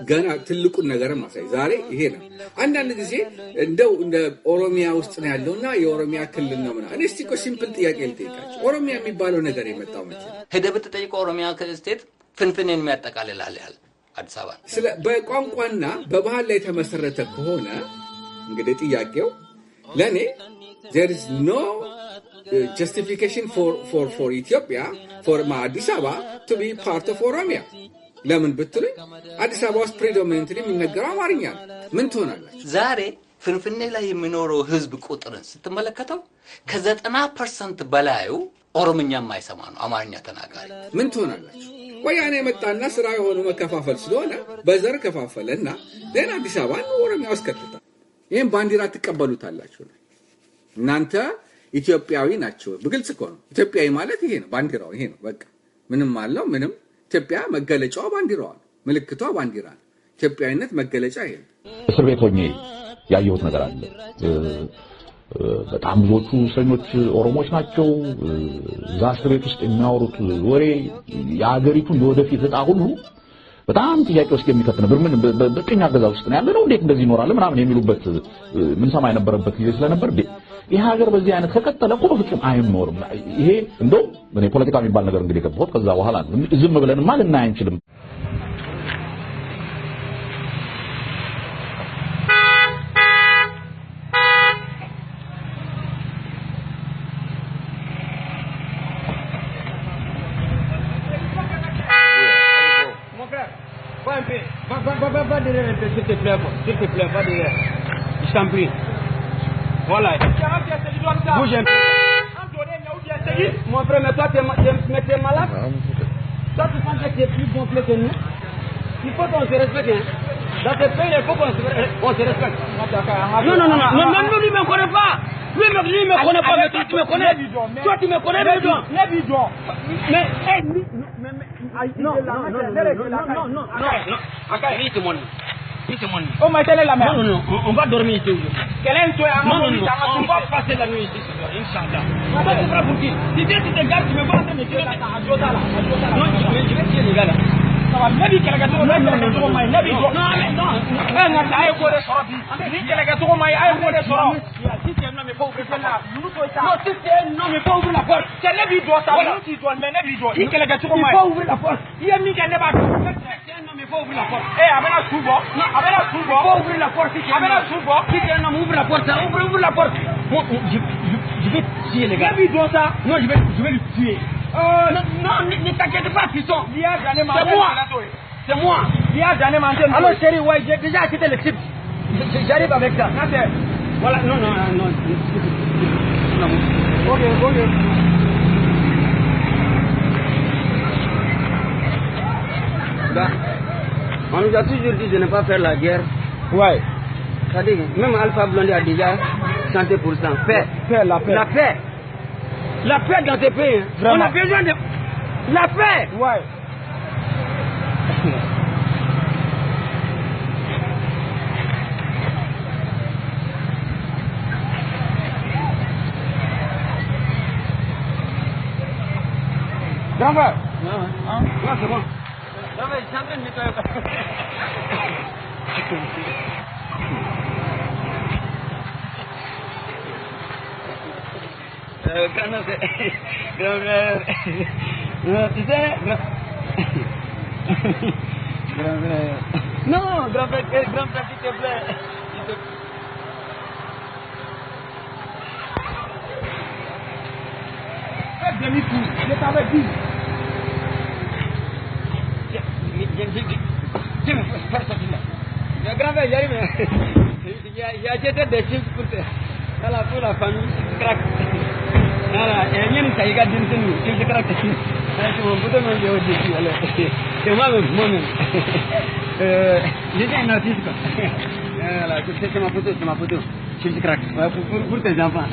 ገና ትልቁን ነገር ማሳይ ዛሬ ይሄ ነው አንዳንድ ጊዜ እንደው እንደ ኦሮሚያ ውስጥ ነው ያለውና የኦሮሚያ ክልል ነው ማለት እኔ እስቲ ሲምፕል ጥያቄ ልጠይቃችሁ ኦሮሚያ የሚባለው ነገር የመጣው መቼ ሄደህ ብትጠይቀው ኦሮሚያ ስቴት ፍንፍኔን የሚያጠቃልላል ያለ አዲስ አበባ ስለ በቋንቋና በባህል ላይ ተመሰረተ ከሆነ እንግዲህ ጥያቄው ለኔ there is no justification for Ethiopia for Addis Ababa to be part of Oromia ለምን ብትሉኝ አዲስ አበባ ውስጥ predominantly የሚነገረው አማርኛ ምን ትሆናላችሁ ዛሬ ፍንፍኔ ላይ የሚኖረው ህዝብ ቁጥርን ስትመለከተው ከ90% በላዩ ኦሮምኛ የማይሰማ ነው አማርኛ ተናጋሪ ምን ትሆናላችሁ ወያኔ መጣና ስራ የሆነ መከፋፈል ስለሆነ በዘር ከፋፈለና ደና አዲስ አበባ ኦሮሚያ ውስጥ ከተታ ይሄን ባንዲራ ተቀበሉታላችሁ እናንተ ኢትዮጵያዊ ናችሁ በግልጽ እኮ ነው ኢትዮጵያዊ ማለት ይሄ ነው ባንዲራው ይሄ ነው በቃ ምንም አለው ምንም ኢትዮጵያ መገለጫው ባንዲራው ምልክቷ ባንዲራ ኢትዮጵያዊነት መገለጫ ይሄ እስር ቤት ሆኜ ያየሁት ነገር አለ በጣም ብዙዎቹ እስረኞች ኦሮሞዎች ናቸው እዛ እስር ቤት ውስጥ የሚያወሩት ወሬ የሀገሪቱን የወደፊት ዕጣ ሁሉ በጣም ጥያቄ ውስጥ የሚከት ነበር ምን በቀኝ አገዛዝ ውስጥ ነው ያለው እንዴት እንደዚህ ይኖራል ምናምን የሚሉበት ምን ሰማይ ነበርበት ጊዜ ስለነበር ይሄ ሀገር በዚህ አይነት ከቀጠለ እኮ በፍጹም አይኖርም ይሄ እንደው እኔ ፖለቲካ የሚባል ነገር እንግዲህ ገባሁት ከዛ በኋላ ዝም ብለን ማልና አንችልም s'il te plaît, va derrière. Je t'en prie. Voilà. Bouge un peu. Mon frère, mais toi, tu es malade. Toi, tu penses que tu es plus gonflé que nous. Il faut qu'on se respecte. Hein. Dans ce pays, il faut qu'on se respecte. Non, lui ne me connaît pas. Lui me connaît pas, mais toi, tu me connais. Toi, tu me connais, mais non. Oh, mais quelle est la mère? Non, on va dormir ici. Quelle est toi? On va passer la nuit ici, Inch'Allah. Ça, c'est vrai pour qui? Si tu te gardes, tu me vois en train de tirer non, je vais tirer les gars là. Nabi kalagato mai nabi non na ay ko de soro bi ni kalagato mai ay ko de soro si tu non me faut ouvrir la non si tu non me faut ouvrir la porte c'est nabi doit ça tu dois mais nabi doit ni kalagato mai il faut ouvrir la porte il y a ni kan ba non me faut ouvrir la porte abena subo faut ouvrir la porte si abena subo si tu non ouvre la porte ouvre la porte je vais tuer les gars nabi doit ça non je vais le tuer non, ne t'inquiète pas, Fisson. C'est moi. Alors, chérie, ouais, j'ai déjà acheté le chip. J'arrive avec ça. Voilà, non. Ok. On nous a toujours dit de ne pas faire la guerre. Ouais. C'est-à-dire, même Alpha Blondy a déjà 100%. Paix. La paix. La paix dans tes pays. Vraiment. On a besoin de la paix. Ouais. Grand frère. Ouais, c'est bon. Non, mais je suis en train de nettoyer. Tu sais, non, grand frère, s'il te plaît. Fais demi-tour, je t'avais dit. Fais sortir là. Grand frère, j'arrive. Il a jeté des chips pour la famille, crack. Voilà, et il y a une caïga d'une tenue, qui se caractérise. C'est mon bout de main, je dis, c'est moi-même. J'étais un artiste, quoi. Voilà, c'est ma photo, je me craque. Pour tes enfants.